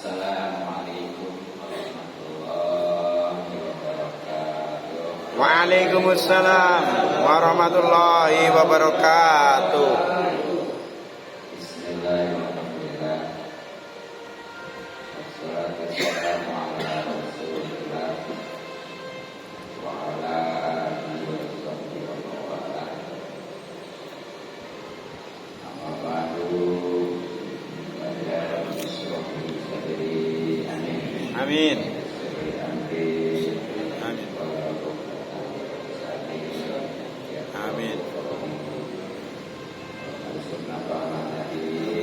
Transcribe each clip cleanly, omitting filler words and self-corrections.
Assalamualaikum warahmatullahi wabarakatuh. Waalaikumsalam warahmatullahi wabarakatuh. Bismillahirrahmanirrahim. Wassalatu wassalamu ala Rasulillah wa ala alihi wa sahbihi wa mawala. Amma ba'du. Amin. Amin.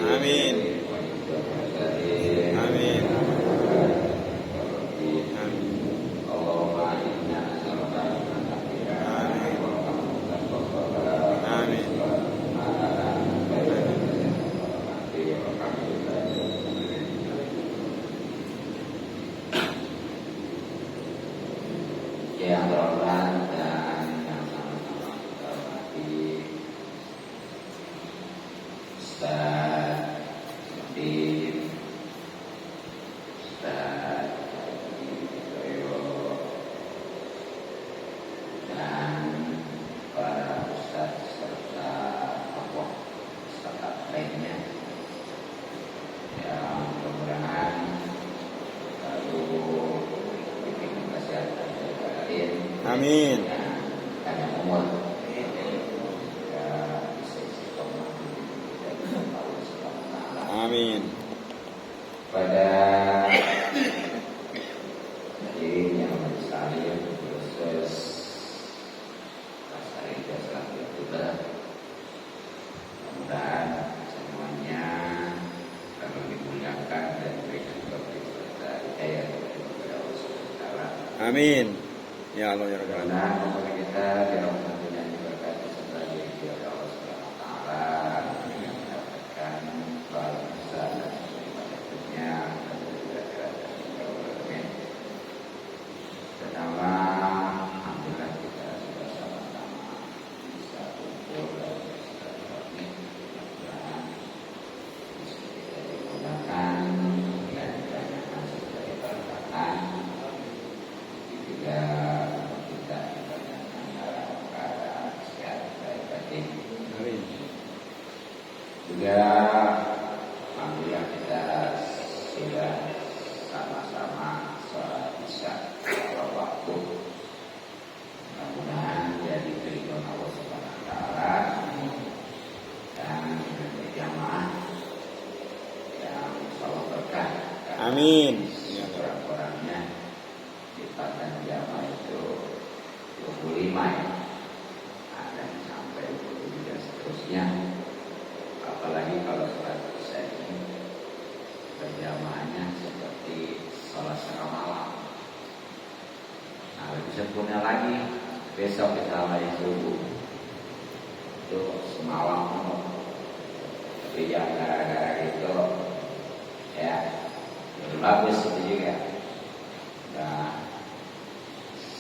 Amin. Amin. Yang terhormat dan yang sama-sama kita hormati Ustaz Muhammad, Ustaz Widoyo, dan para ustaz serta tokoh ustaz lainnya yang mudah-mudahan lalu diberikan kesehatan. Amin. Amin. Pada hadirin yang bersalim khusus Pasar Ida selaku youtuber, mudah-mudahan semuanya akan dimuliakan dan diberikan taufik serta hidayah kepada Allah Subhanahu wa taala. Amin. Ya Allah ya Rabbal alamin. Karena semoga kita dirahmati dan diberkati sebagai Allah Subhanahu wa taala yang mendapatkan balasan dan berikutnya dan juga kerajaan. Pertama, alhamdulillah kita sudah sama-sama bisa kumpul dan bisa bertemu dan bisa kita digunakan dan ditanyakan sebagai berkatan juga kita ditanyakan dalam keadaan sehat baik batin. Juga alhamdulillah kita sudah sama-sama sholat isya pada waktu. Mudah-mudahan jadi keridhaan Allah Subhanahu wa taala dan berjamaah yang insyaallah berkah. Amin. Kurang-kurangnya lipatan jamaah itu 25 ya. Ada yang sampai 20 dan seterusnya. Apalagi kalau sholat isya ini berjamaahnya seperti sholat setengah malam. Nah, lebih sempurna lagi besok kita mulai subuh itu semalam. Tapi jangan gara-gara itu ya lebih bagus itu juga. Nah,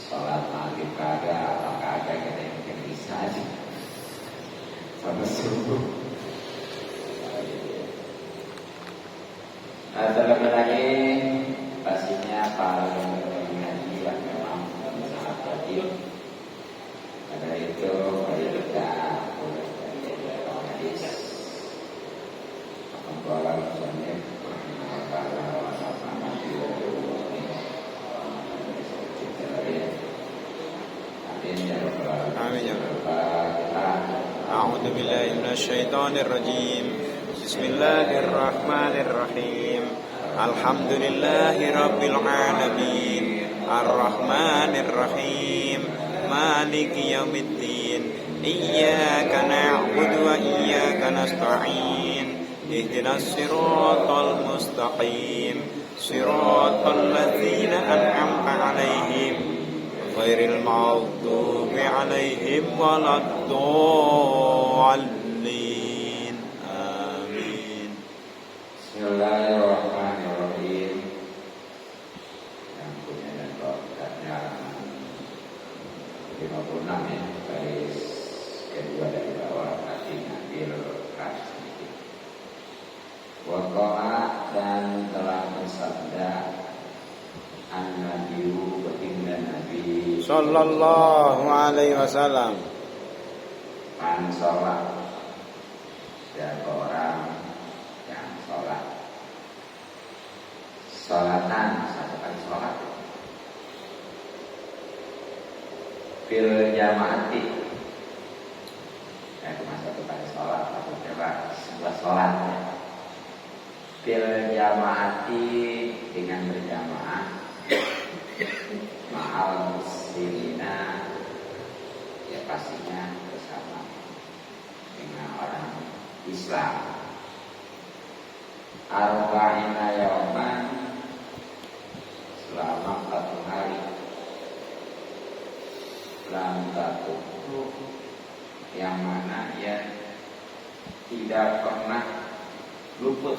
sholat maghrib kagak apa kagak kita mungkin bisa aja sampai subuh. Nah, terlebih lagi pastinya para pengaji yang memang sangat wajib. Pada itu mari kita mulai hadis Qala musannif qala wa sallama Amin ya Rabbal. A'udzu billahi minasyaitonir rajim. Bismillahirrahmanirrahim. Alhamdulillahi rabbil alamin. Arrahmanir rahim. Maliki yaumiddin. Iyyaka na'budu wa iyyaka nasta'in. Ihdinas siratal mustaqim. Siratal ladzina an'amta 'alaihim ghairil maghdubi 'alaihim waladdallin. Amin. Bismillahirrahmanirrahim. Yang punya dan berkatnya 56 ya, baris kedua dari bawah hati ngambil sedikit. Waqa'a dan telah sallallahu alaihi wasallam. Man sholat, siapa orang yang sholat, sholatan satu kali sholat, fil jamaati, cuma satu kali sholat, maksudnya Pak, sebuah sholat ya. Fil jamaati dengan berjamaah, ma'al muslimina, ya pastinya bersama dengan orang Islam. Arba'ina yawman, selama 4 hari. Lam takutu, yang mana ia tidak pernah luput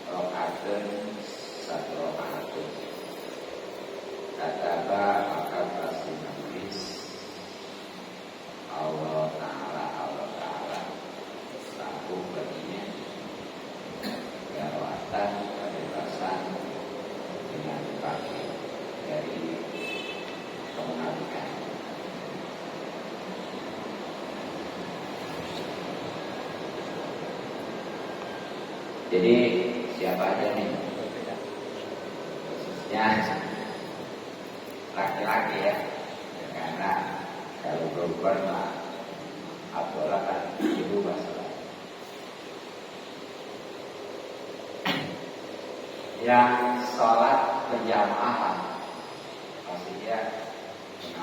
rokaatun satu rokaatun. Kataba maka pasti menulis Allah Ta'ala selaku baginya kerawatan kebebasan dengan dipakai dari kemunafikan. Jadi siapa aja nih, khususnya laki-laki ya, karena kalau perempuan mah Abdullah kan ibu masalah. Yang sholat berjamaah pastinya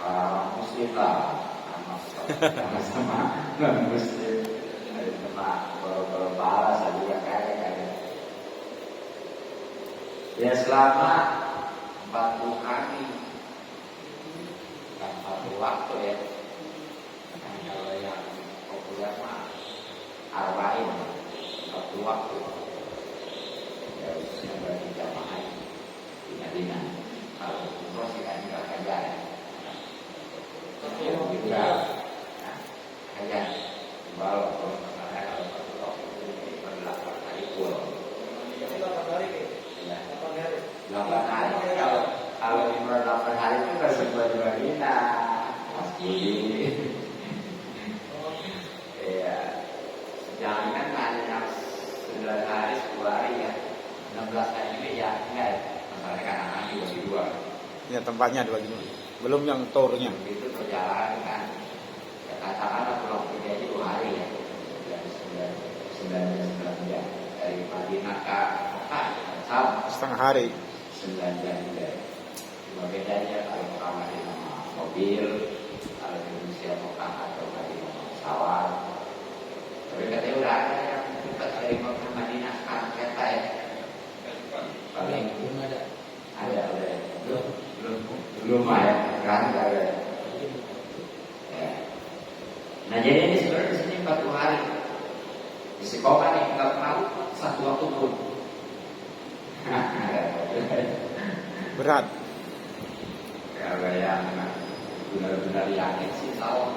orang muslim lah, sama-sama non muslim, ada teman kalau balas juga kayak ya selama 40 hari. 40 waktu ya. Nah, kalau yang populer mah arba'in 40 waktu. Ya khususnya bagi jamaah di Madinah. Kalau umroh sih kan enggak kerja ya. Juga kerja. Kalau saya kalau umroh 8 hari pulang. 8 hari kalau umroh 8 hari itu kan sebuah di Madinah, Mas Budi. Iya, jangan kan hanya 9 hari 10 hari ya, 16 hari ini ya enggak. Masalahnya kan anak dibagi 2. Ya tempatnya dibagi 2. Belum yang tournya. Itu perjalanan kan. Ya katakanlah pulang pergi aja 2 hari ya. 9 jam dari Madinah ke Mekah sama Setengah hari. 9 jam juga. Cuma bedanya kalau Mekah di nama mobil, kalau Indonesia Mekah atau di nama pesawat. Tapi katanya udah ada yang dekat dari Mekah Madinah sekarang kereta ya. Paling belum ada. Belum ya. Sekarang nggak ada. Ya. Nah jadi ini sebenarnya di sini 40 hari. Di sekolah nih nggak tahu satu waktu pun. Berat. Kalau yang benar-benar yakin sih tahu.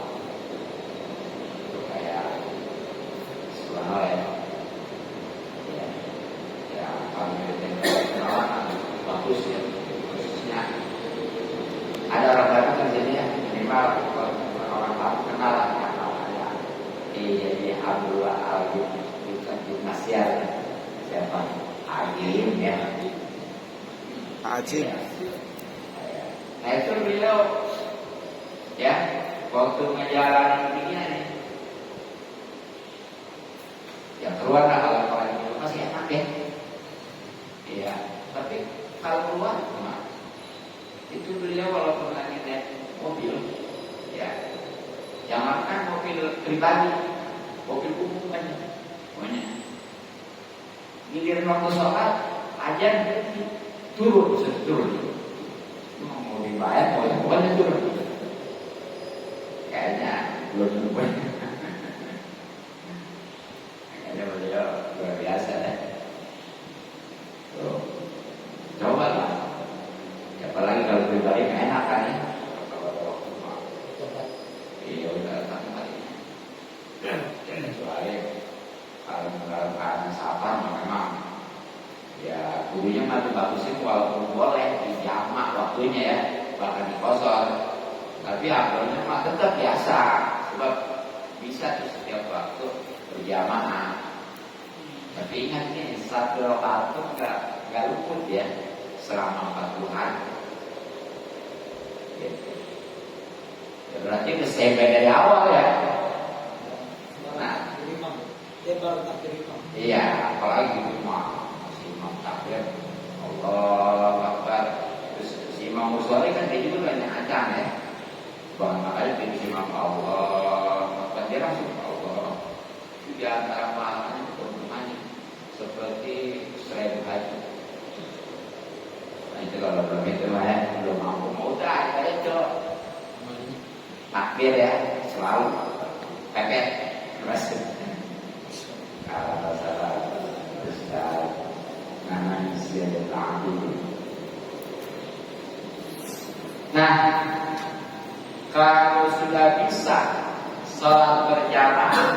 Itu kayak subhanallah ya. Ya kami kenalan bagus ya. Khususnya ada orang baru kerjanya minimal orang baru kenalan kan namanya. Jadi Abdullah Al-Nasiar siapa? Agim ya. Ajib. Nah itu beliau ya waktu ngejalanin begini nih, ya keluar lah kalau orang itu masih enak ya. Iya, tapi kalau keluar gimana? Itu beliau walaupun lagi naik mobil, ya jangankan mobil pribadi, mobil umum aja, pokoknya giliran waktu sholat aja turun. Mau dibayar, pokoknya turun. Kayaknya belum punya. Kayaknya beliau luar biasa deh. Tuh, coba lah. Apalagi kalau pribadi nggak enak kan ya. Kalau waktu mau, iya udah tempat ini. Kecuali kalau dalam keadaan sabar memang ya gurunya masih bagusin walaupun boleh dijamak waktunya ya. bahkan dikosor. Tapi amalnya mah tetap biasa, sebab bisa tuh setiap waktu berjamaah. Tapi ingat nih, satu rakaat itu nggak luput ya selama 40 hari. Gitu. Ya, berarti udah standby dari awal ya. Nah, iya, apalagi imam masih imam takbir, Allah Akbar. Terus si Imam Ghazali kan dia juga banyak acan ya. Bahkan makanya dia imam Allah Akbar, dia langsung Allah. Di antara maknanya keutamaan seperti 1000 haji. Nah itu kalau belum itu mah ya, belum mampu mau udah aja coba takbir ya selalu pepet terus kalau salah terus namanya siapa takbir. Nah kalau sudah bisa sholat berjamaah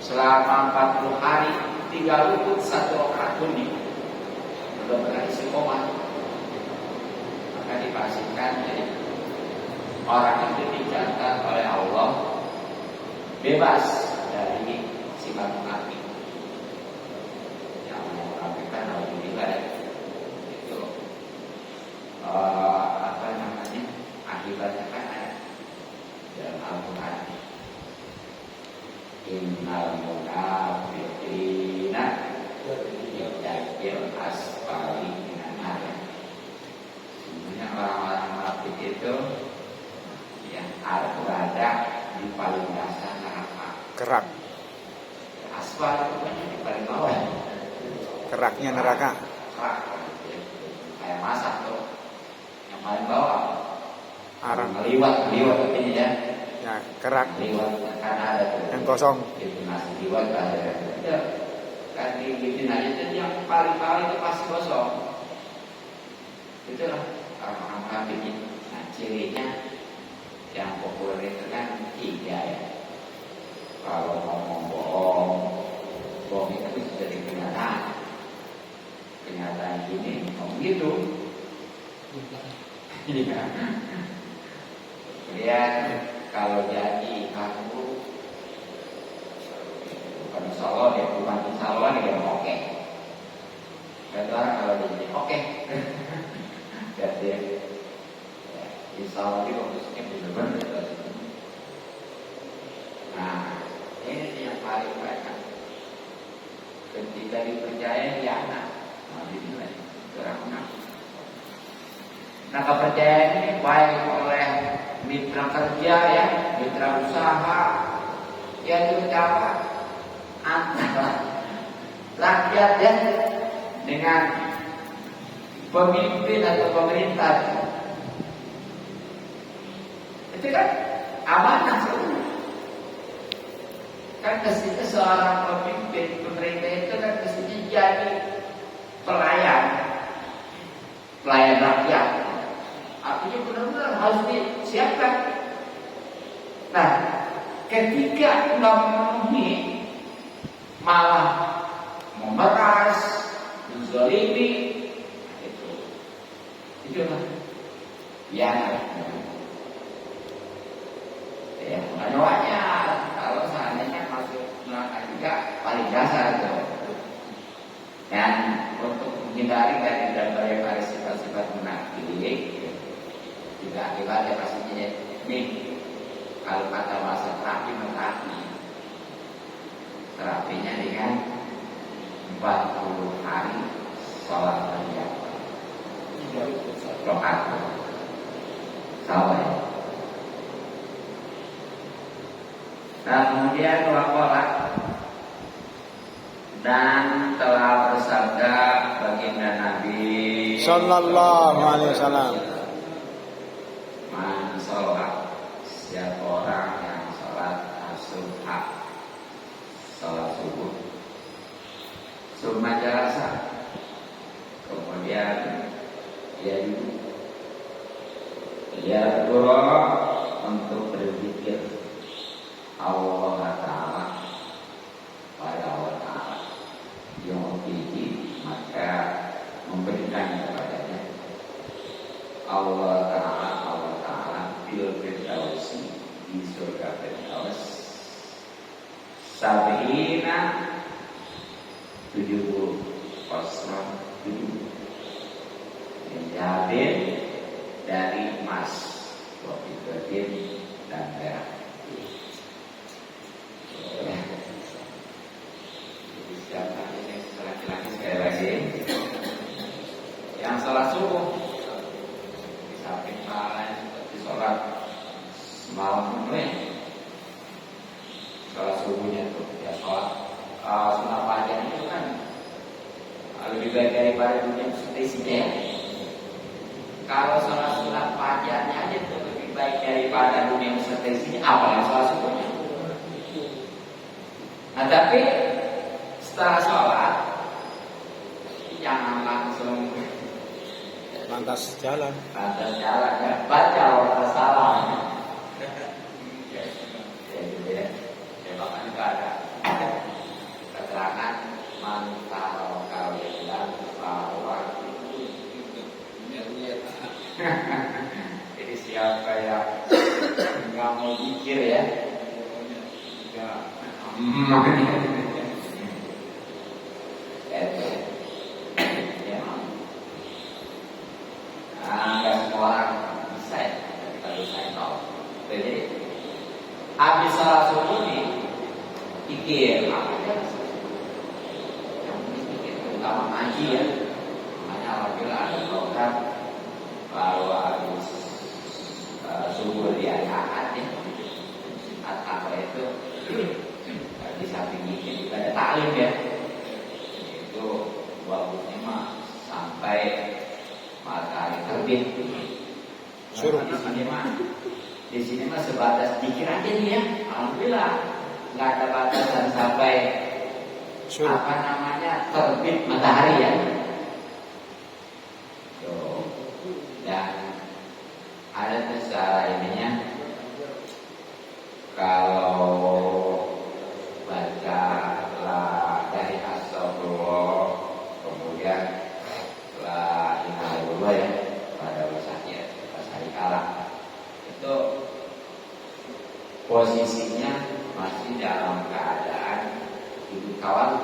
selama 40 hari, tinggal luput 1 rakaat kuning, belum pernah istiqomah, maka dipastikan jadi orang itu dicatat oleh Allah bebas dari sifat munafik. Yang mengafikan alhamdulillah itu apa namanya, akibatnya kan ada dalam Al-Quran. Innal munafiqina yadakil asfali minan. Sebenarnya orang-orang munafik itu yang berada di paling dasar neraka. Kerak. Asfal itu kan di paling bawah. Keraknya neraka. Kerak. Kayak masak tuh. Yang paling bawah. Arang. Liwat ini ya. Ya, kerak. Liwat kan ada tuh. Yang kosong. Itu nasi liwat ada. Itu kan dibikin aja itu yang paling bawah itu pasti kosong. Itulah orang-orang kafir ini. Nah, cirinya yang populer itu kan 3 ya. Kalau ngomong bohong itu bisa jadi kenyataan. Kenyataan ini ngomong gitu. Iya. Lihat kalau jadi kamu bukan salon ya, bukan salon ya oke. Kalau jadi oke. Jadi insya Allah itu maksudnya benar-benar. Nah, ini yang paling banyak. Ketika dipercaya dia anak, nah dinilai orang munafik. Nah kepercayaan ini baik oleh mitra kerja ya, mitra usaha, ya terutama antara rakyat ya dengan pemimpin atau pemerintah. Itu kan amanah sebenarnya. Kan mestinya seorang pemimpin pemerintah itu kan mestinya jadi pelayan rakyat. Artinya benar-benar harus disiapkan. Nah, ketika tidak memenuhi, malah memeras, menzalimi, itu lah. Ya. Ya, makanya kalau seandainya masuk neraka juga paling dasar itu. Dan untuk menghindari dan dari sifat-sifat munafik juga akibatnya pastinya ini kalau kata bahasa terapinya dengan 40 hari sholat berjamaah. Rakaat sama ya. Nah kemudian wakolat dan telah bersabda baginda Nabi Sallallahu alaihi wasallam. Man sholat, siapa orang yang sholat as-subha, sholat subuh, summa jalasa, kemudian dia duduk untuk berzikir Allah Ta'ala pada Allah Ta'ala yang tinggi, maka memberikan kepadanya Allah Ta'ala fil firdausi di surga Firdaus sab'ina 70 kosong 7 menjabin dari emas kopi betin dan perak. Jadi siapa ini laki-laki sekali lagi yang sholat subuh di samping pahalanya seperti sholat semalam ini sholat subuhnya tuh ya sholat sunat fajar itu kan lebih baik daripada dunia seperti isinya. Kalau sholat sunat fajarnya aja itu lebih baik daripada dunia seperti isinya, apalagi sholat subuhnya. Nah tapi setelah sholat jangan langsung lantas jalan ya, baca orang salah. Ya gitu ya. Ya bahkan juga ada keterangan mantau kalian bahwa jadi siapa yang nggak mau pikir ya, nggak semua orang bisa ya, tapi saya tahu. Jadi habis sholat subuh nih, pikir apa aja, yang penting pikir, terutama ngaji ya. Makanya apabila ada program baru habis subuh di Ahad ya, apa itu di samping ini juga ada taklim ya. Itu waktunya mah sampai matahari terbit. Suruh di sini mah sebatas dikir aja nih ya. Alhamdulillah nggak ada batasan sampai apa namanya terbit matahari ya. Tuh. Dan ada tuh secara ininya kalau baca dari astagfirullah kemudian la ilaha illallah ya pada wasahnya pas hari kalah itu posisinya masih dalam keadaan duduk kawal.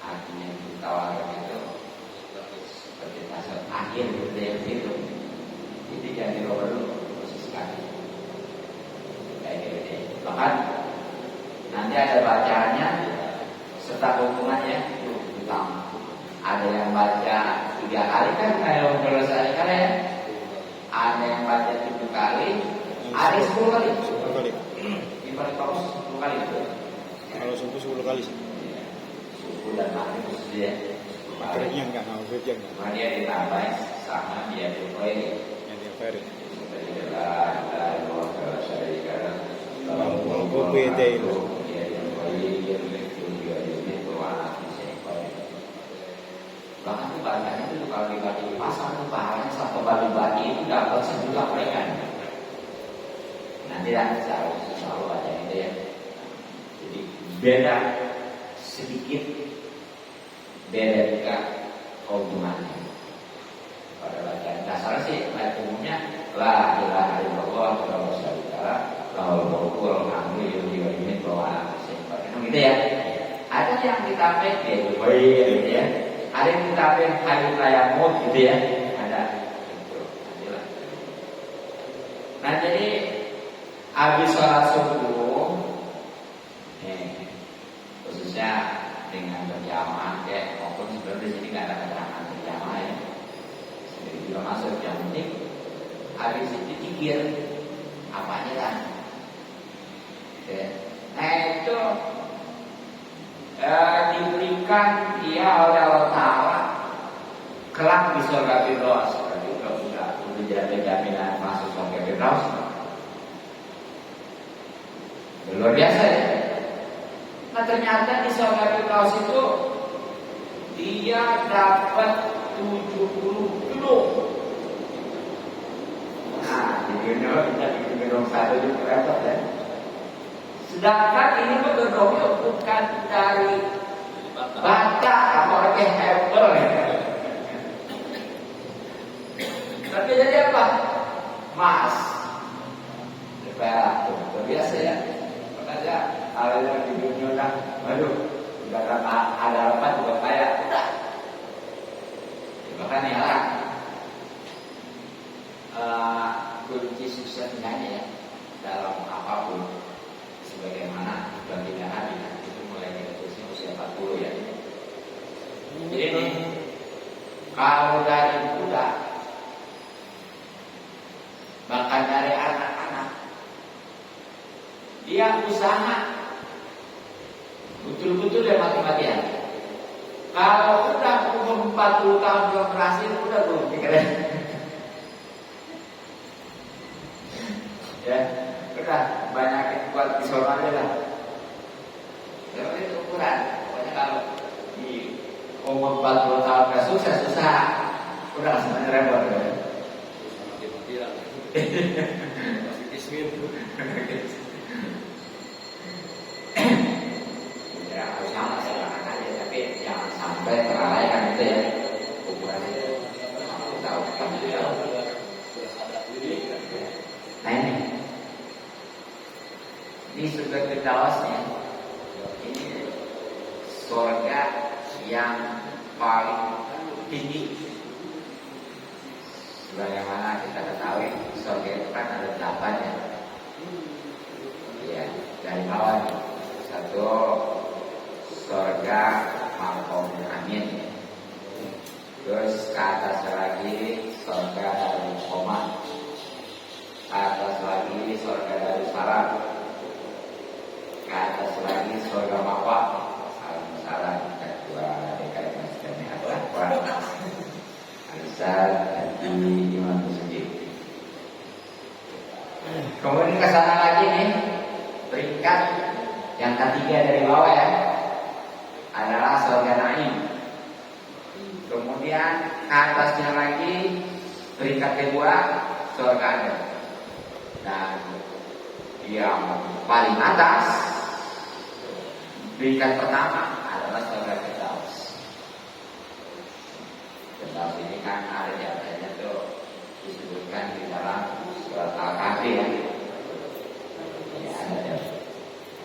Artinya duduk kawal itu seperti tasawuf akhir gitu. Jadi jangan dirubah dulu posisi kaki kayak gitu. Bahkan nanti ada bacaannya serta hukumannya itu utama. Ada yang baca 3 kali kan kayak selesai kan ya. Ada yang baca 7 kali, ada 10 kali. 10 kali. Ibarat paus 10 kali itu. Kalau subuh 10 kali sih. Subuh dan maghrib ya. Akhirnya enggak mau kerja enggak. Maka dia ditambah sama dia dipoin. Yang dia fair. Bahkan tuh bacanya itu kalau dibaca di pasar tuh pahalanya satu kali baca itu dapat 1 juta mereka. Nanti lah selalu baca itu ya. Jadi beda sedikit, beda juga hubungannya. Pada bacaan dasar sih ayat umumnya la ilaha illallah wa rasulullah lahul mulku wa hamdu yuhyi wa yumiitu wa ala kulli syai'in gitu ya. Ada yang ditambah gitu ya. Ada yang ditambah hayy qayamut gitu ya. Ada gitu. Nah jadi habis sholat subuh khususnya dengan berjamaah ya, maupun sebenarnya di sini nggak ada keterangan berjamaah ya. Jadi juga masuk yang penting habis itu pikir apanya kan. Ya. Nah itu diberikan dia oleh Allah Ta'ala kelak di surga Firdaus. Juga udah jadi jaminan masuk surga Firdaus. Luar biasa ya. Nah ternyata di surga Firdaus itu dia dapat 70 gedung. Nah di dunia kita bikin gedung satu itu repot ya. Sedangkan ini gedungnya bukan dari bata apalagi Apple ya. Kalau dari kuda, bahkan dari anak-anak, dia usaha betul-betul dia mati-matian. Kalau udah umur 40 tahun belum berhasil, udah belum pikiran. Ya, udah banyak buat pisau aja lah. Jadi itu ukuran. Pokoknya kalau di umur 40 tahun gak sukses, susah. Udah semuanya repot ya. Mati-mati lah. Masih kismin. Ya harus sama silakan aja, tapi jangan sampai terlalaikan itu ya. Ukurannya tahu kamu tahu. Nah ini surga Firdawsnya, ini surga yang paling tinggi. Sebagaimana kita ketahui, surga itu kan ada 8 ya. Ya, dari bawah satu surga Maqamul Amin. Terus ke atas lagi surga Darul Qomah. Ke atas lagi surga Darul Salam. Ke atas lagi surga Mawa. Salam kedua DKI Masjid Al-Quran. Alisal dan Imam Masjid. Kemudian ke sana lagi nih, peringkat yang ketiga dari bawah ya, adalah surga Naim. Kemudian ke atasnya lagi, peringkat kedua surga Adem. Dan yang paling atas, peringkat pertama adalah surga Firdaus. Firdaus ini kan ada jatahnya tuh disebutkan di dalam surat Al-Kahfi ya. Ya ada.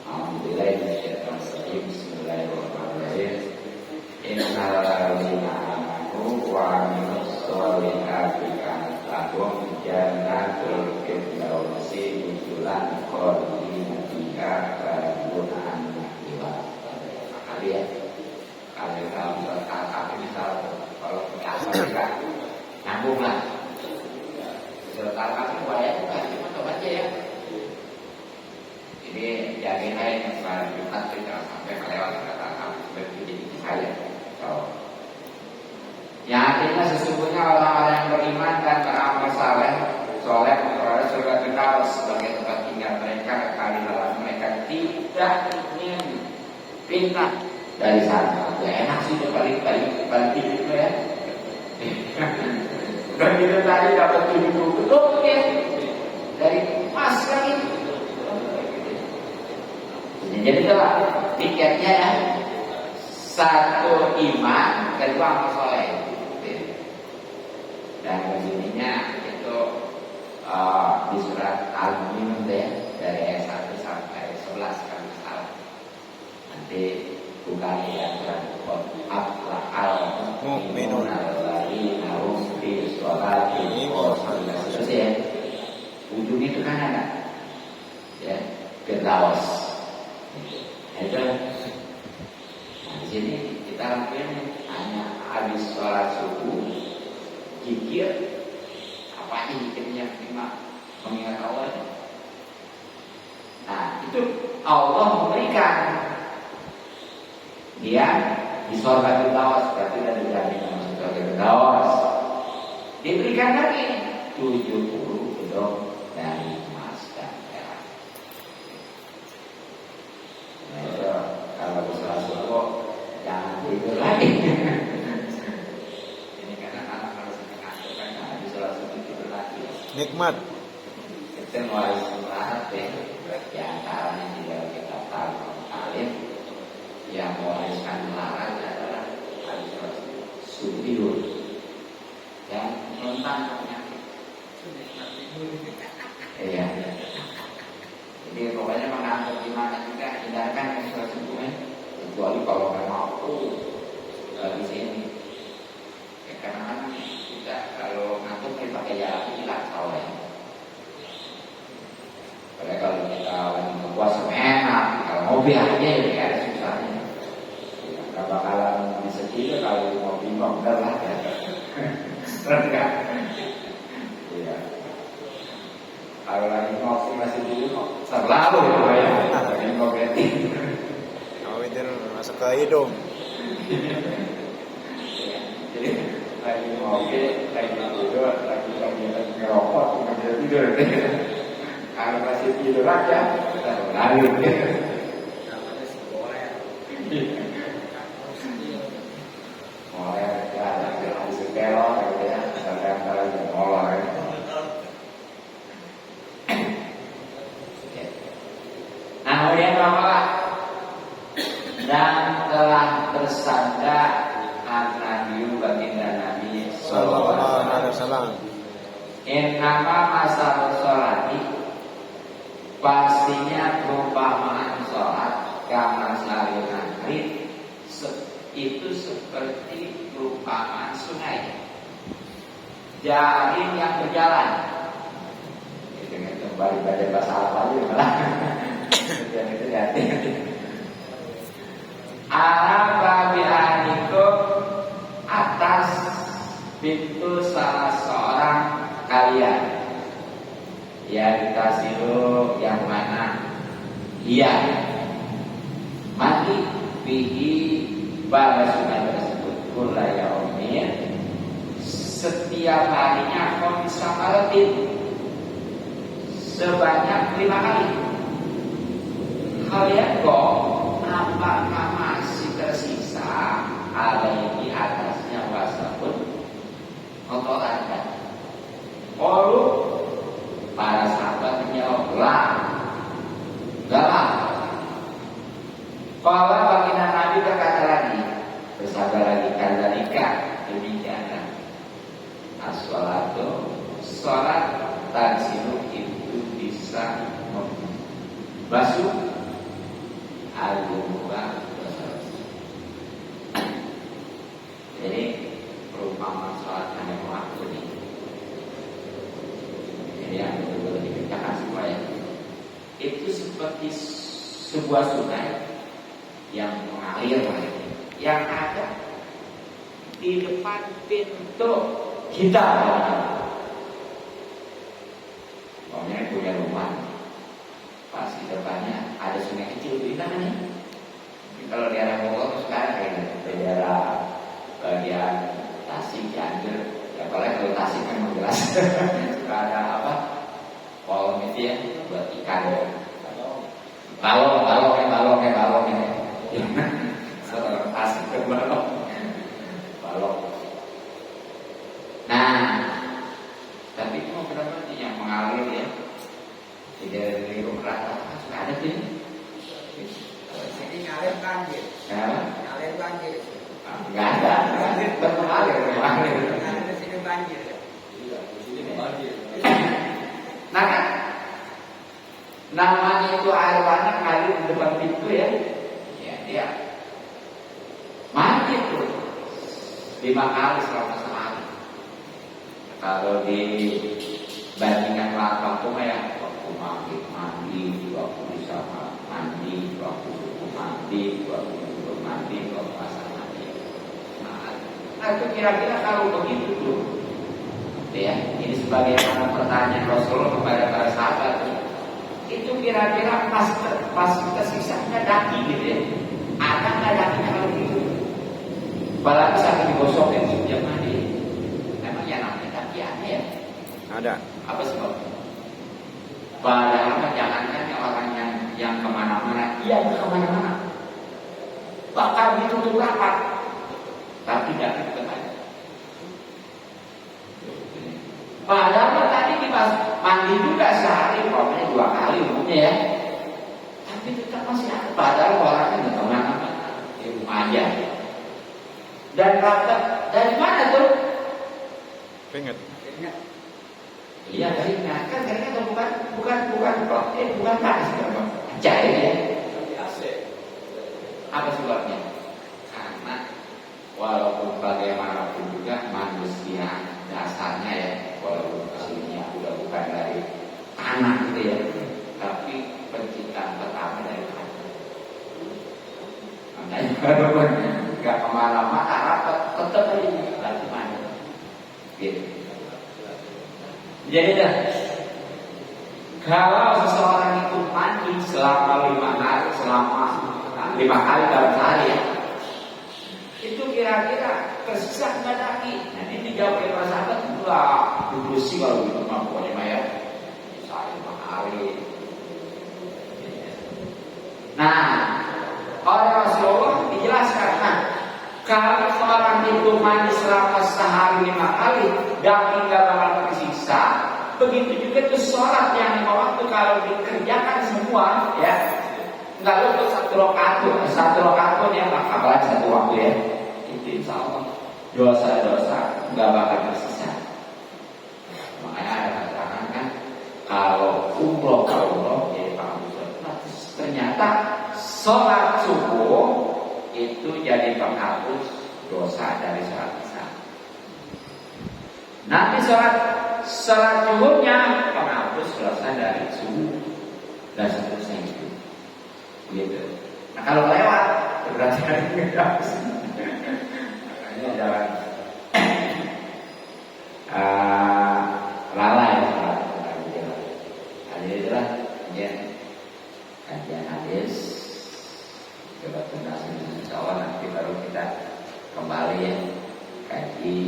Alhamdulillah, bismillahirrahmanirrahim. Innal ladzina amanu wa amilus sholihati kanat lahum jannatul firdausi nuzulan khalidina fiha khaliduna annaha. Kali ya. Kalau dalam surat Al-Kahfi misal kalau kita asal nyambung lah. Surat Al-Kahfi banyak bukan cuma baca ya. Ini jadi lain yang selalu Jumat tidak sampai melewati kata-kata seperti saya. Yang artinya sesungguhnya orang-orang yang beriman dan beramal soleh memperoleh surga Firdaus sebagai tempat tinggal mereka kekal dalam mereka tidak ingin pindah dari sana. Ya enak sih itu balik itu ya. Dan kita tadi dapat 7 betul ya dari emas lagi. Jadi itulah tiketnya ya. 1 iman, kedua amal soleh. Dan begininya itu di surat Al-Mu'minun ya, dari ayat 1 sampai 11 kalau salah. Nanti bukan yang terangkat al-mu'minun alladzina hum fi sholatihim khashi'un. Terus ya, ujung itu kan ada ya, Firdaus. Itu di sini kita lakukan hanya habis sholat subuh, zikir, apa aja zikirnya cuma mengingat Allah. Nah itu Allah memberikan dia di surga Firdaus, berarti sudah dijamin masuk surga Firdaus. Diberikan lagi 70 gedung dari emas dan perak. Kalau sholat subuh jangan tidur lagi. Ini karena anak harus mengatur kan, habis sholat subuh tidur lagi. Nikmat. Kita mulai sholat ya, di antaranya tidak kita tahu alim yang mewariskan melarang adalah habis sholat subuh tidur. Yang rentan penyakit. Iya. Jadi pokoknya mengatur gimana juga hindarkan yang sholat subuh kecuali kalau memang di sini ya, karena kita kalau ngantuk kita pakai jalan hilang soalnya. Padahal kalau kita lagi puasa enak, kalau mobil aja ya ada susahnya. Nggak bakalan bisa juga kalau di mobil enggak lah ya. Enggak. Iya. Kalau lagi ngopi masih dulu selalu ya. Lagi ngopi. Kalau itu masuk ke hidung. Jadi lagi ngopi, lagi tidur, lagi ngerokok, kemudian tidur. Kalau masih tidur aja, lalu. Namanya si Korea. Mulai ya, habis sekelok, ya, sampai mulai. Nah, kemudian apa? Dan telah bersabda Nabi baginda Nabi Sallallahu alaihi wasallam. Innama masal sholati, pastinya perumpamaan sholat kama salil nahri, itu seperti perumpamaan sungai jaring yang berjalan. Dengan kembali pada bahasa Arab aja malah. Yang itu hati-hati. Ala babi ahlikum, atas pintu salah seorang kalian. Ya ditasiru yang mana? Iya. Mati bihi pada sungai tersebut kulaya umir. Setiap harinya kau bisa maratin sebanyak 5 kali. Kalian kok apakah masih tersisa ada di atasnya wasapun kotoran kan? Lalu para sahabat menjawab lah, galah. Kalau baginda Nabi berkata lagi, bersabda lagi kadzalika, demikian. As-sholatu, sholat tansilu itu bisa membasuh al-wudu'a. Jadi perumpamaan sholat hanya waktu ini. Jadi yang betul-betul dikerjakan semua ya. Itu seperti sebuah sungai yang mengalir, yang ada di depan pintu kita. Pokoknya punya rumah, pas di depannya ada sungai kecil di tangannya. Kalau di arah Bogor sekarang kayak di daerah bagian Tasik, Cianjur, ya apalagi kalau Tasik kan jelas suka ada apa? Kolom itu ya buat ikan. Balong ya. Seorang Tasik ke balong. Nah, tapi mau berapa sih yang mengalir ya? Tidak dari rata sudah ada sih. Jadi ngalir banjir. Ngalir banjir. Enggak ada, mengalir. Ngalir di sini banjir. Iya, di sini banjir. Nah kan, namanya itu air warna ngalir di depan pintu ya. Ya dia mandi tuh 5 kali selama sehari. Kalau dibandingkan waktu ya, waktu maghrib mandi, waktu isya mandi, waktu subuh mandi, waktu zuhur mandi, waktu asar mandi. Nah itu kira-kira kalau begitu tuh, ya ini sebagai pertanyaan Rasulullah kepada para sahabat, itu kira-kira pas tersisanya daki gitu ya, ada nggak dakinya kalau gitu? Apalagi sampai digosokin setiap mandi. Emang ya namanya dakiannya ya? Ada. Apa sebab? Padahal jangankan orang yang kemana-mana, iya kemana-mana. Bahkan ditutup rapat, tapi daki tetap ada. Padahal tadi dibahas mandi juga sehari, pokoknya 2 kali umumnya ya. Tapi tetap masih ada. Padahal orangnya nggak kemana-mana, di rumah aja. Dan rapat dari mana tuh? Ingat. Iya keringat, kan keringat bukan panas, cair ya. Apa sebabnya? Karena walaupun bagaimanapun juga manusia dasarnya ya, walaupun aslinya udah bukan dari tanah gitu ya, tapi penciptaan pertama dari tanah. Makanya walaupun nggak kemana-mana rapat tetap aja lagi mana. Jadi dah, kalau seseorang itu mandi selama 5 hari, selama 5 kali dalam sehari ya, itu kira-kira tersisa nggak lagi? Nah ini dijawab oleh para sahabat, wah bersih kalau gitu mah pokoknya mah ya, saya 5 hari. Nah, oleh Rasulullah dijelaskan, nah, kalau seorang itu mandi selama sehari 5 kali dan tinggal bakal tersiksa, begitu juga tuh sholat yang 5 waktu kalau dikerjakan semua ya, nggak luput 1 rakaat pun ya, apalagi 1 waktu ya, itu insya Allah dosa-dosa nggak bakal tersisa. Makanya ada katakan kan, kalau umroh ya Pak ternyata sholat subuh itu jadi penghapus dosa dari sholat isya. Nanti sholat zuhurnya penghapus dosa dari subuh dan seterusnya itu. Gitu. Nah kalau lewat berarti menghapus. Makanya jangan lalai sholat. Jadi itulah ya kajian hadis. Coba tuntasin insya Allah nanti baru kita kembali ya kaji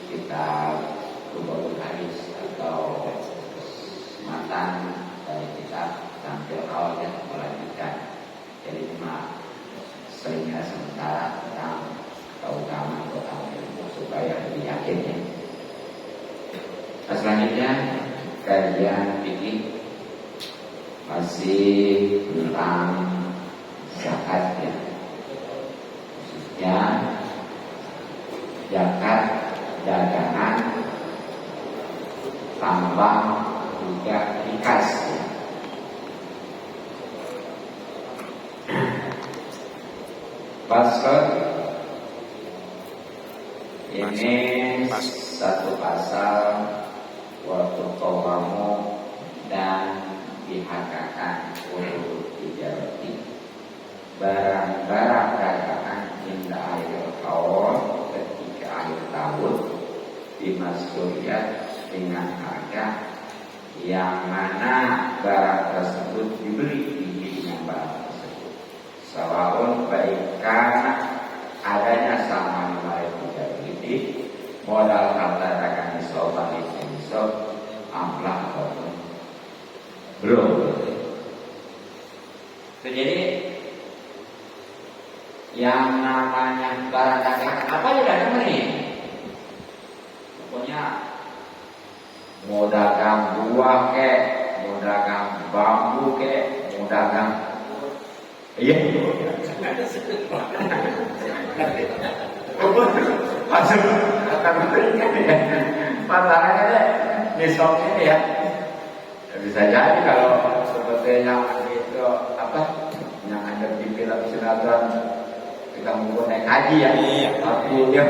kitab Rubul Hadis atau matan dari kitab tampil awalnya melanjutkan. Jadi cuma seringnya sementara tentang keutamaan ilmu supaya lebih yakin ya. Nah, selanjutnya kajian fikih masih tentang zakat ya, khususnya zakat dagangan, tambang juga rikas ya. Pasal ini satu pasal waktu kawamu dan dihakakan untuk dijaroti barang-barang dagangan hingga akhir tahun. Ketika akhir tahun dimasukkan dengan harga yang mana barang tersebut dibeli dengan barang tersebut sawa'un baikkan adanya sama nilai tidak begitu modal harta dagang nisab amlah ataupun belum. Jadi yang namanya barang dagangan apa aja dagangan nih? Pokoknya mau dagang buah kek, mau dagang bambu kek, mau dagang iya. Masalahnya deh nisabnya ya. Bisa jadi kalau seperti yang itu apa yang ada di film sinetron kita mau naik haji ya, tapi dia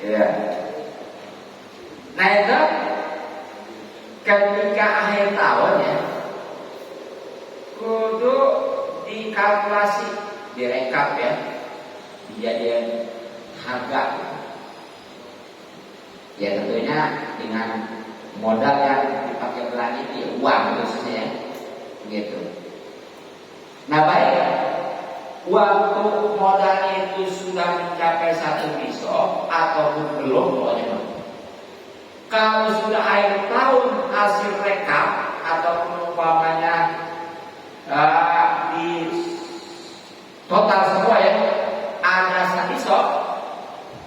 ya. Nah itu ketika akhir tahun ya, kudu dikalkulasi, direkap ya, dijadikan harga. Ya tentunya dengan modal yang dipakai belanja itu ya, uang khususnya gitu. Nah baik, waktu modalnya itu sudah mencapai 1 nisab ataupun belum pokoknya. Kalau sudah akhir tahun hasil rekap ataupun umpamanya di total semua ya ada 1 nisab,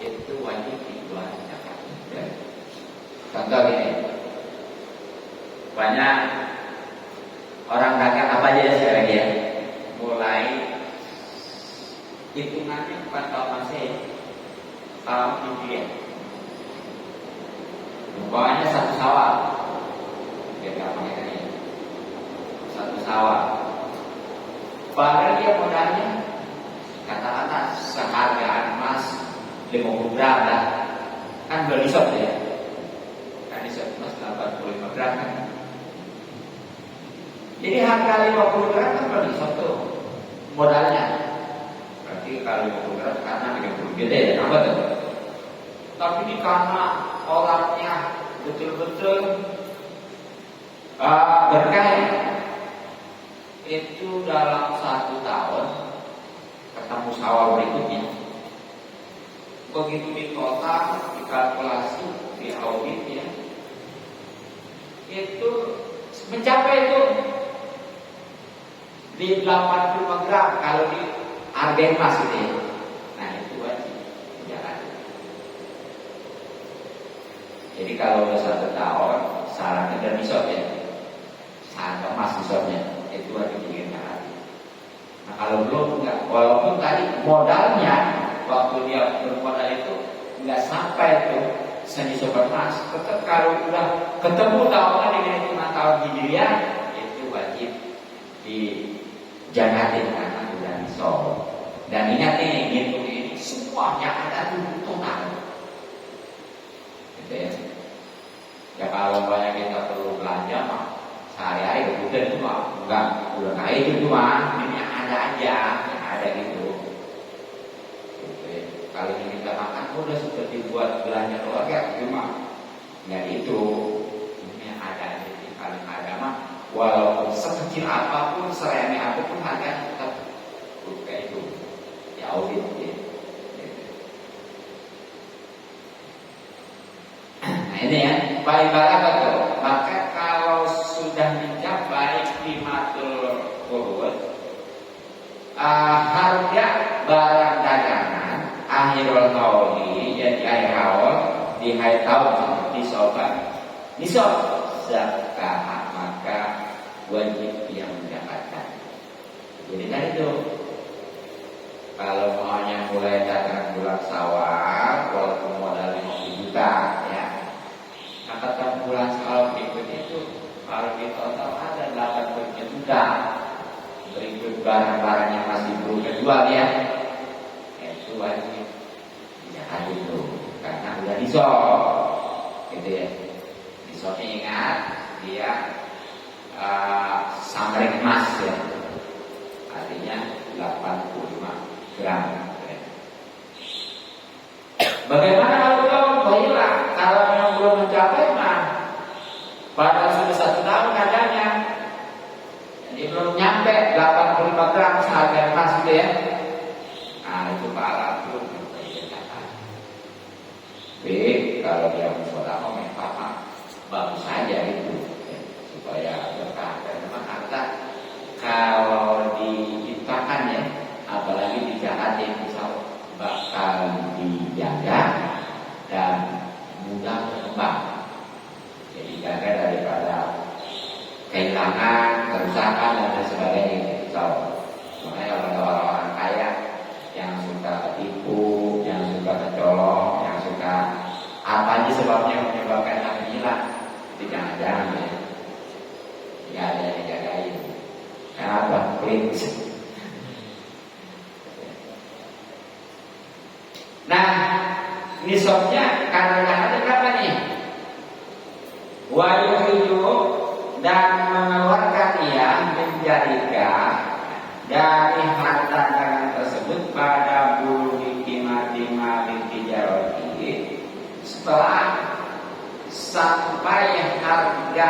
itu wajib dijual zakat. Contoh gini, banyak orang dagang apa aja ya sekarang ya, mulai hitungannya bukan tahun Masehi, tahun Hijriah. Umpamanya 1 Syawal, biar gampang ya, 1 Syawal. Padahal dia modalnya kata-kata sehargaan emas 50 gram lah, kan berisop ya, kan isop emas 85 gram kan. Jadi harga 50 gram kan berisop tuh modalnya. Berarti kalau 50 gram karena 30 gede ya, apa tuh? Tapi di karena orangnya betul-betul berkaya, itu dalam 1 tahun ketemu sawah berikutnya. Begitu di kota, dikalkulasi, di audit ya, itu mencapai itu di 85 gram kalau di Ardemas itu ya. Nah itu wajib jalan. Jadi kalau udah 1 tahun sarannya dan nisab ya, saran emas nisabnya itu wajib diingat. Nah kalau belum enggak, walaupun tadi modalnya waktu dia bermodal itu enggak sampai tuh senisab emas, tetap kalau udah ketemu tahunnya dengan 5 tahun hijriah itu wajib dijagatin karena udah nisab. Dan ingat nih, ngitung ini semuanya ada tuntutan. Gitu ya. Ya kalau banyak kita perlu belanja mah sehari-hari kemudian itu mah enggak udah kayak itu mah ini ada aja yang ada gitu. Gitu ya. Kalau ini kita makan udah seperti buat belanja keluarga cuma nggak itu ini ada aja di paling ada mah walaupun sekecil apapun seremeh apapun harga tetap kayak itu ya audit ya. Nah ini ya paling barang betul. Maka kalau sudah mencapai qimatul qurud, harga barang dagangan akhirul hauli, jadi akhir haul di akhir tahun nisab zakah, maka wajib yang mendapatkan. Jadi tadi itu kalau maunya mulai dagang bulan Syawal, walaupun modal 50 juta ya, maka bulan Syawal berikut itu kalau di total ada 80 juta berikut barang-barang yang masih belum terjual ya, itu wajib jangan itu karena udah nisab gitu ya. Nisabnya ingat dia sampai emas ya, artinya 85 gram ya. Bagaimana kalau belum hilang? Kalau yang belum mencapai mah padahal sudah 1 tahun adanya, jadi belum nyampe 85 gram seharga emas gitu ya. Nah itu pahala belum dikatakan. Kalau dia bersodakoh memang bagus saja itu ya, supaya berkah. Dan memang harta kalau diciptakan ya, apalagi dijahatin misal bakal dijaga dan mudah berkembang. Jadi jaga daripada kehilangan, kerusakan dan lain sebagainya gitu. Makanya kalau ada orang-orang kaya yang suka tipu, yang suka kecolong, yang suka apa aja sebabnya menyebabkan harta hilang, itu jangan-jangan ya. Nggak ada yang dijagain. Kenapa? Klik. Nah, nisabnya karena ada berapa nih? Wa yukhiju dan mengeluarkan ia menjadikan dari harta dagangan tersebut pada bulu qimati mali tijarati setelah sampai harga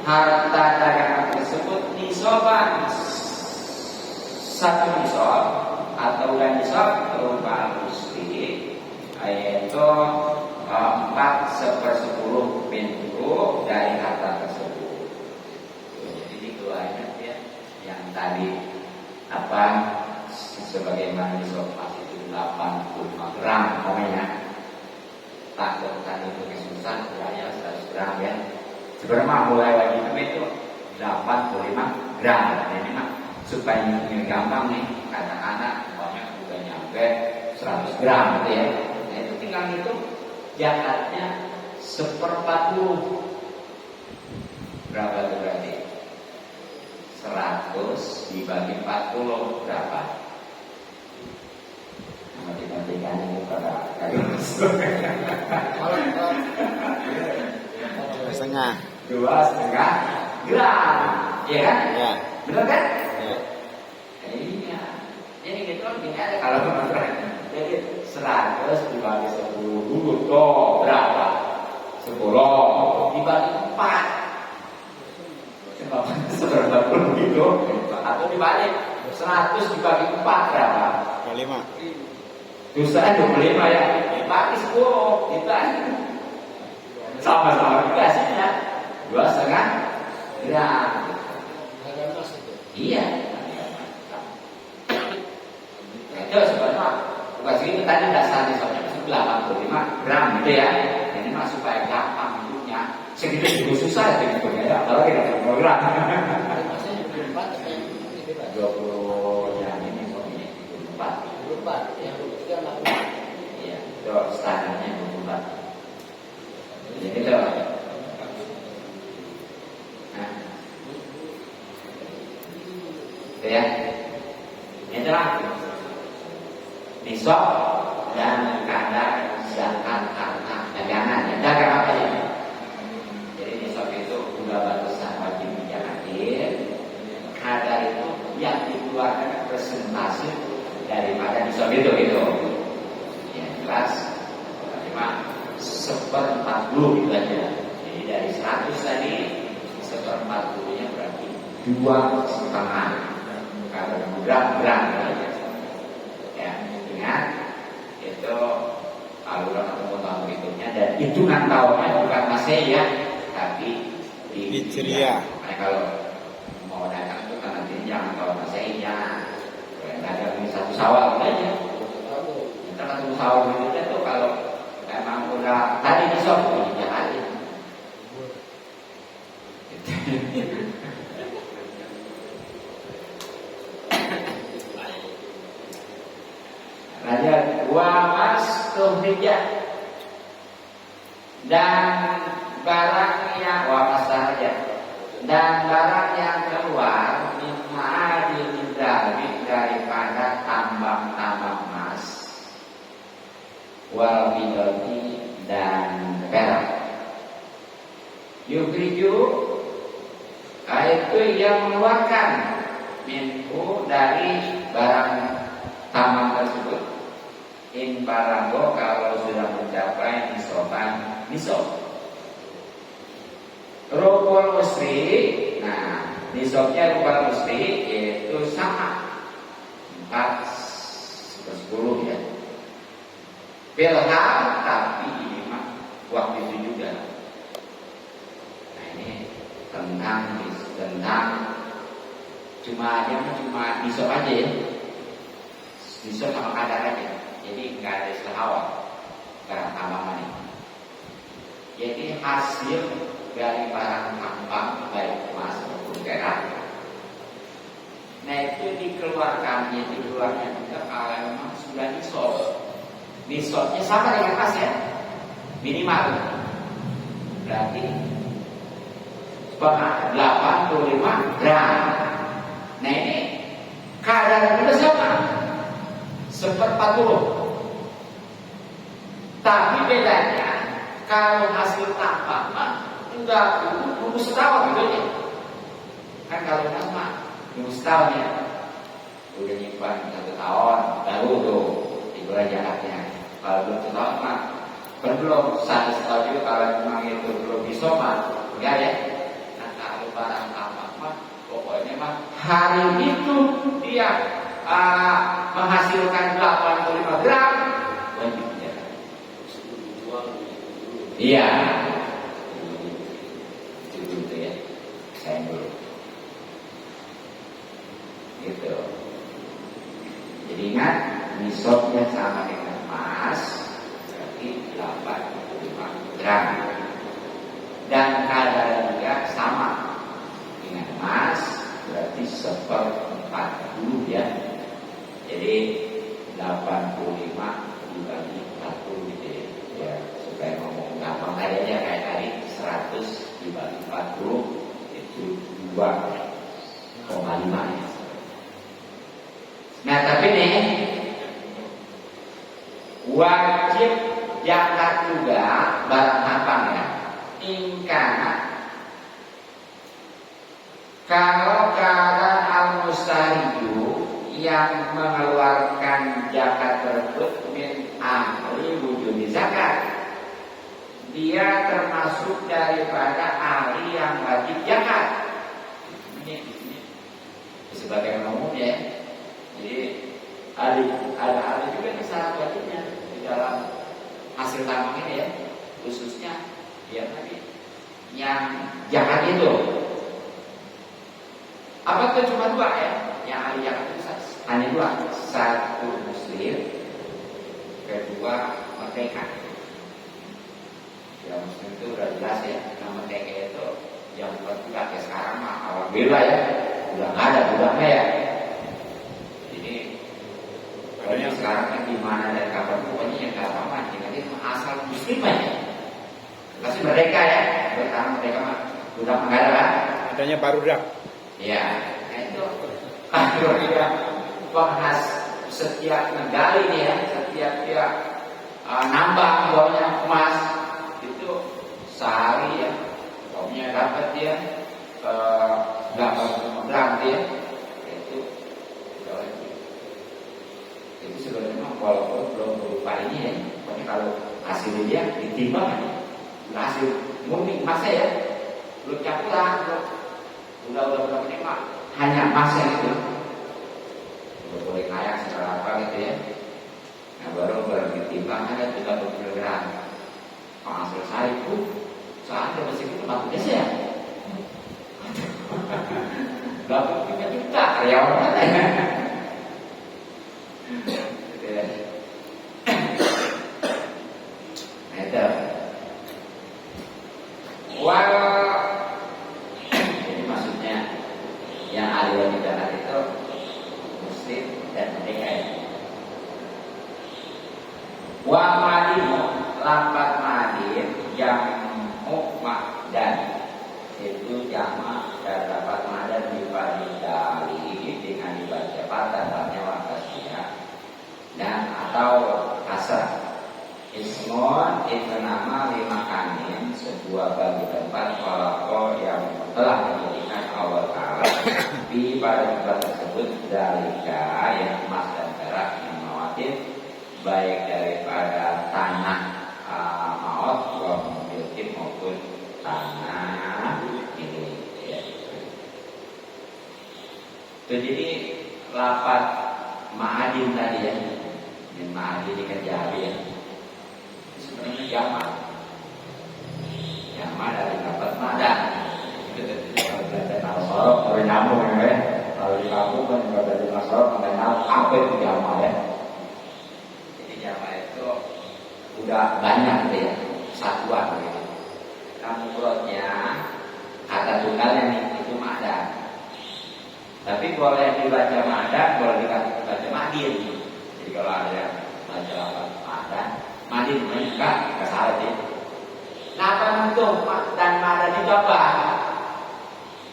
harta dagangan tersebut nisaban 1 nisab atau dan nisab berupa al-musti yaitu 4/10 pintu dari harta tersebut. Jadi dikeluarkan ya yang tadi apa sebagaimana nisab itu 85 gram namanya. Takutkan itu kesusahan ya 100 gram ya. Sebenarnya mulai wajib itu 85 gram. Ini mah supaya ini gampang nih anak-anak banyak udah nyampe 100 gram gitu ya. Nah itu tinggal itu zakatnya 1/40. Berapa itu berarti? 100 dibagi 40 berapa? Matematikanya itu pada setengah 2,5 gram, ya kan? ya. Benar kan? Ya. Iya. Jadi gitu gini aja kalau teman-teman Jadi 100 dibagi 10 toh berapa? 10 dibagi 4. Seberapa pun gitu. Atau dibalik 100 dibagi 4 berapa? 5. Dosa 25 ya. Dibagi 10 kita sama-sama dikasihnya 2,5 gram. Iya. Itu sebenarnya bukan segitu tadi dasarnya soalnya 85 gram gitu ya. Ini mah supaya gampang hidupnya. Segitu juga susah ya ya. Kalau kita program 20 yang ini kok ini 24 yang iya itu standarnya 24 jadi itu nah itu ya itulah nisab dan kadar zakat harta dagangan ya dagang apa ya jadi nisab itu udah batasan wajib dijakatin kadar itu yang dikeluarkan presentasi daripada nisab itu gitu ya jelas cuma 1/40 gitu aja jadi dari 100 tadi 1/40 nya berarti 2,5 kalau gram aja ya ingat itu aluran atau tahun berikutnya dan hitungan tahunnya bukan Masehi ya tapi di Hijriah. Nah, kalau mau dagang itu kan nanti jangan tahun Masehi-nya dagang ini 1 Syawal aja kita 1 Syawal berikutnya tuh kalau emang udah tadi nisab dijahatin Raja wa mas tuhrijah dan barang yang wa mas saja dan barang yang keluar mimma daripada tambang-tambang emas wal bidoti dan perak yukriju itu yang mengeluarkan minhu dari barang tambang tersebut in parago kalau sudah mencapai nisab rukul musri nah nisabnya rukul musri yaitu sama 4/10 ya Bilham tapi ini mah waktu itu juga. Nah ini tentang cuma nisab aja ya. Nisab sama kadar aja. Jadi nggak ada istilah awal, barang tambangan ini. Jadi hasil dari barang tambang baik emas maupun perak. Nah itu dikeluarkannya juga kalau memang sudah nisab. Nisabnya sama dengan emas ya, minimal berarti 85 gram. Nah ini kadar itu sama 1/40. Tapi bedanya kalau hasil tambang enggak nunggu setahun gitu ya. Kan kalau emas nunggu setahun ya, udah nyimpan 1 tahun baru tuh dikeluarkan zakatnya. Kalau belum setahun mah belum 1 tahun juga kalau memang itu belum bisa mah enggak ya. Nah kalau barang tambang mah pokoknya mah hari itu dia menghasilkan 85 gram wajib ya. Iya. Itu ya. Saya dulu. Gitu. Jadi ingat nisabnya sama dengan emas berarti 85 gram dan kadar juga sama dengan emas berarti 1/40 ya. Jadi 85 dibagi 40 gitu ya supaya ngomong gampang aja kayak tadi 100 dibagi 40 itu 2,5 ya. Nah tapi nih wajib zakat juga barang tambang ya. Ingkana kalau keadaan al-mustaridu yang mengeluarkan zakat tersebut ahli wujud zakat. Dia termasuk daripada ahli yang wajib zakat. Ini sebagai umum ya. Jadi ada ahli juga yang syarat wajibnya di dalam hasil tambang ini ya, khususnya yang tadi yang zakat itu. Apa tuh cuma dua ya? Yang ahli zakat itu hanya dua. Satu muslim, kedua merdeka. Ya muslim itu udah jelas ya. Yang merdeka itu yang bukan budak ya sekarang mah alhamdulillah ya. Udah nggak ada budaknya ya. Jadi kalau sekarang kan di mana dan kapan pokoknya yang nggak apa-apa. Jadi asal muslim aja. Kasih merdeka ya. Sekarang merdeka mah budak nggak ada kan? Adanya barudak. Ya, itu kalau dia bahas setiap negara ini ya, setiap dia nambah bawahnya emas itu sehari ya, pokoknya dapat dia berapa gram dia itu sebenarnya walaupun belum berupa ini ya, pokoknya kalau hasilnya dia ditimbang aja, hasil murni emasnya ya, belum campuran, udah nikmat hanya emasnya itu, udah boleh kaya secara apa gitu ya. Nah baru ditimbang ada 30 kilogram. Kalau selesai itu soalnya masih itu maksudnya sih ya 85 juta karyawan mana ya. Nah itu jadi maksudnya yang ahli wajib zakat itu muslim dan merdeka ya. Wa madinu lapat madin yang dan itu jamak dan lapat madan dipalidali dengan dibaca tandanya wakasnya dan atau kasar. Ismon itu nama lima kanin sebuah bagi tempat kolako yang telah menjadikan awal kalah di pada tempat tersebut dari yang emas dan perak yang mawatif baik daripada tanah maut memiliki maupun tanah ini ya. Jadi lapat ma'adin tadi ya, dan ma'adin dikejawi ya. Sebenarnya jamak dari lapat madan. Kalau belajar nasorok, kalau nyambung ya. Kalau di kampung kan kalau belajar nasorok mengenal apa itu jamak ya. Jamak itu udah banyak gitu ya, satuan gitu. Kamu perutnya kata tunggalnya itu madan. Tapi boleh dibaca madan, boleh dibaca madin. Jadi kalau ada baca madan, madin enggak salah sih. Nah apa untuk dan madan itu apa?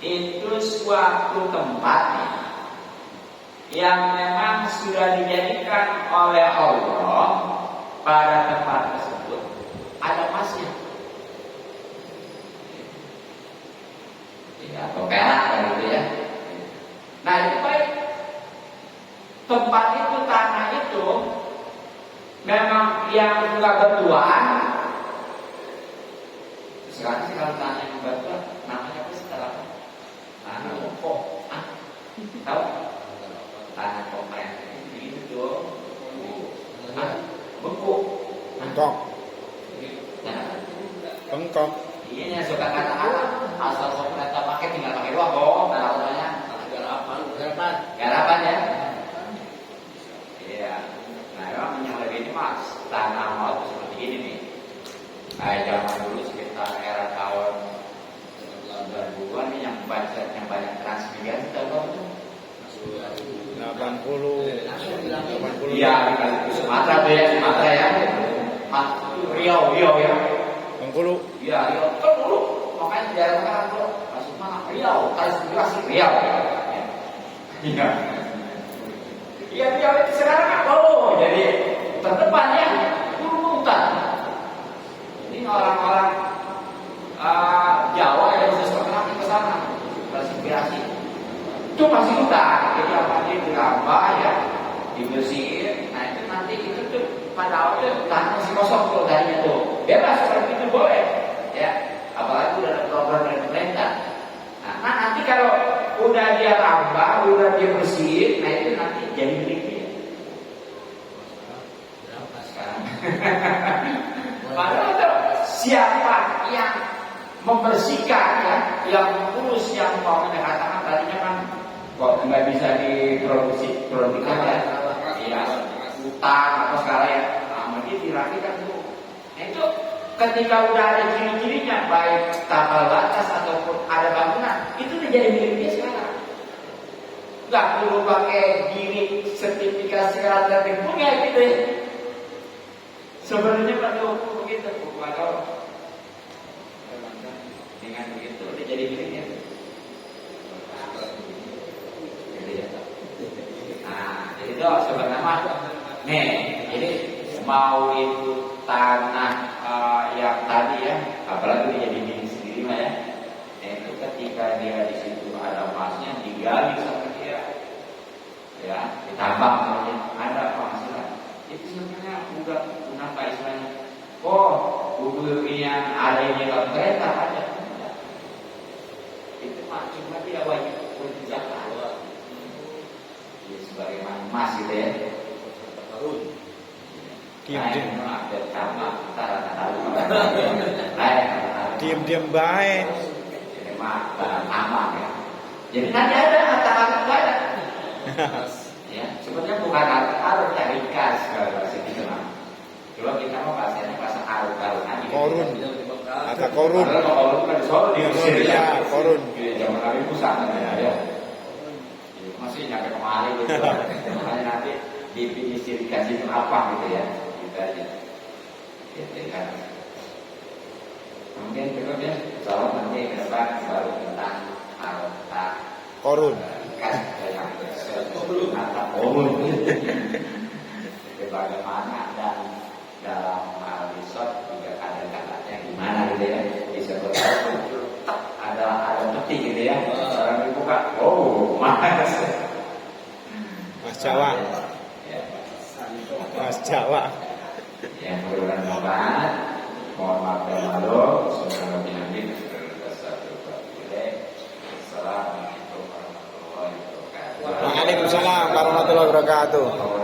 Itu suatu tempat nih yang memang sudah dijadikan oleh Allah pada tempat tersebut ada emasnya, ya, atau perak gitu ya. Nah itu baik. Tempat itu, tanah itu memang yang enggak bertuan. Sekarang sih kalau tanah yang bertuan namanya apa setelah tanah pokok, tahu? Tanah komplek itu tuh bengkok. Bengkok. Iya suka kata-kata asal sok kata pakai tinggal pakai doang kok namanya garapan ya. Iya. Nah memang yang lebih ini mas tanah maut seperti ini nih. Kayak zaman dulu sekitar era tahun 90-an nih yang banyak transmigrasi tahu tuh. 80. Iya, di Sumatera tuh ya, Sumatera ya. Riau ya. Bengkulu. Iya, Riau. Kan dulu makanya di daerah sekarang tuh masuk mana Riau, transmigrasi Riau. Iya. Iya, Riau itu sekarang apa? Oh, jadi terdepan ya, dulu hutan. Ini orang-orang Jawa yang khusus terkenal ke sana, transmigrasi. Itu masih hutan, jadi apa dia dirambah ya, dibersihin. Nah itu nanti itu tuh Padahal itu tanah masih kosong tuh tadinya tuh. Bebas seperti itu boleh, ya. Apalagi udah ada program dari pemerintah. Nah, nanti kalau udah dia tambah, udah dia bersihin, nah itu nanti jadi milik dia. Berapa sekarang? Padahal itu siapa yang membersihkan, ya, yang mengurus, yang mau mengatakan tadinya kan kok nggak bisa diproduksi, produksikan ya, ya utang atau segala ya, nah dia dirapikan dulu. Nah itu ketika udah ada ciri-cirinya, baik tambal batas ataupun ada bangunan, itu udah jadi milik dia sekarang. Nggak perlu pakai diri sertifikasi rantai punya gitu ya. Sebenarnya perlu begitu, kalau dengan begitu udah jadi miliknya. Nah, jadi itu sebenarnya, nih, jadi mau itu tanah yang tadi ya, apalagi dia jadi milik sendiri mah ya. Nah, itu ketika dia di situ ada emasnya digali sama dia, ya, ditambang namanya, ada penghasilan. Itu sebenarnya udah apa istilahnya? Oh, bukunya ada ini kalau kereta aja. Itu mah cuma dia wajib zakat. Ya, sebagaimana emas gitu ya. Diam baik. Aman ya. Jadi nanti ada kata-kata ada. Ya, sebenarnya bukan harus cari kas kalau bahasa kita mah. Coba kita mau bahasanya bahasa arus-arus aja. Korun. Kata korun. Kalau korun kan di Solo di Mesir ya. Korun. Zaman Nabi Musa namanya ya. Masih nyampe kemari gitu. Makanya nanti didefinisikan itu apa gitu ya. Gitu aja. Gitu kan. Mungkin cukup ya. Soal nanti ke depan baru tentang harta Korun. Kan yang harta korun. Bagaimana dan dalam hal riset juga kadang-kadangnya gimana gitu ya. Disebut ada peti gitu ya. Orang dibuka, oh mas. Mas Jawa. Mas Jawa. Yang berulang banget. Mohon maaf dan malu. Semoga lebih Assalamualaikum warahmatullahi wabarakatuh. Waalaikumsalam warahmatullahi wabarakatuh.